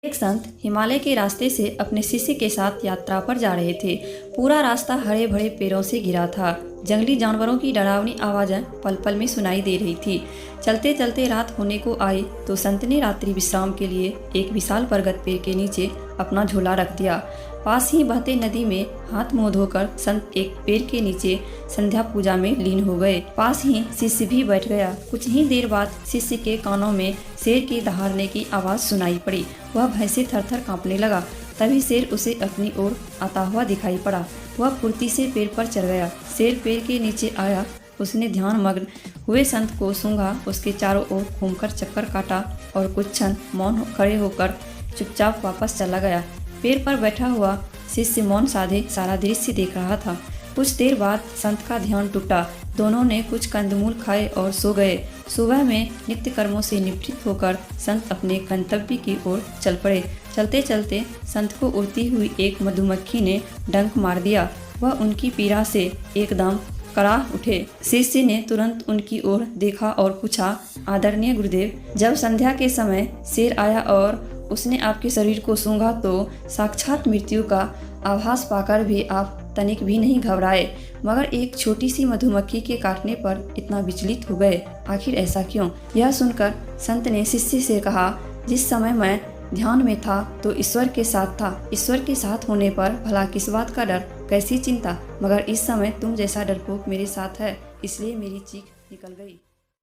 एक संत हिमालय के रास्ते से अपने शिष्य के साथ यात्रा पर जा रहे थे। पूरा रास्ता हरे भरे पेड़ों से घिरा था। जंगली जानवरों की डरावनी आवाज़ें पल पल में सुनाई दे रही थी। चलते चलते रात होने को आई तो संत ने रात्रि विश्राम के लिए एक विशाल बरगद पेड़ के नीचे अपना झोला रख दिया। पास ही बहते नदी में हाथ मुंह धोकर संत एक पेड़ के नीचे संध्या पूजा में लीन हो गए। पास ही शिष्य भी बैठ गया। कुछ ही देर बाद शिष्य के कानों में शेर के दहाड़ने की आवाज़ सुनाई पड़ी। वह भय से थर-थर कांपने लगा। तभी शेर उसे अपनी ओर आता हुआ दिखाई पड़ा। वह फुर्ती से पेड़ पर चढ़ गया। शेर पेड़ के नीचे आया। उसने ध्यान मग्न हुए संत को सूंघा, उसके चारों ओर घूमकर चक्कर काटा और कुछ क्षण मौन खड़े होकर चुपचाप वापस चला गया। पेड़ पर बैठा हुआ शिष्य मौन साधे सारा दृश्य देख रहा था। कुछ देर बाद संत का ध्यान टूटा। दोनों ने कुछ कंदमूल खाए और सो गए। सुबह में नित्य कर्मों से निवृत्त होकर संत अपने गंतव्य की ओर चल पड़े। चलते चलते संत को उड़ती हुई एक मधुमक्खी ने डंक मार दिया। वह उनकी पीड़ा से एकदम कराह उठे। शिष्य ने तुरंत उनकी ओर देखा और पूछा, आदरणीय गुरुदेव, जब संध्या के समय शेर आया और उसने आपके शरीर को सूंघा तो साक्षात मृत्यु का आभास पाकर भी आप तनिक भी नहीं घबराए, मगर एक छोटी सी मधुमक्खी के काटने पर इतना विचलित हो गए। आखिर ऐसा क्यों? यह सुनकर संत ने शिष्य से कहा, जिस समय मैं ध्यान में था तो ईश्वर के साथ था। ईश्वर के साथ होने पर भला किस बात का डर, कैसी चिंता, मगर इस समय तुम जैसा डरपोक मेरे साथ है, इसलिए मेरी चीख निकल गई।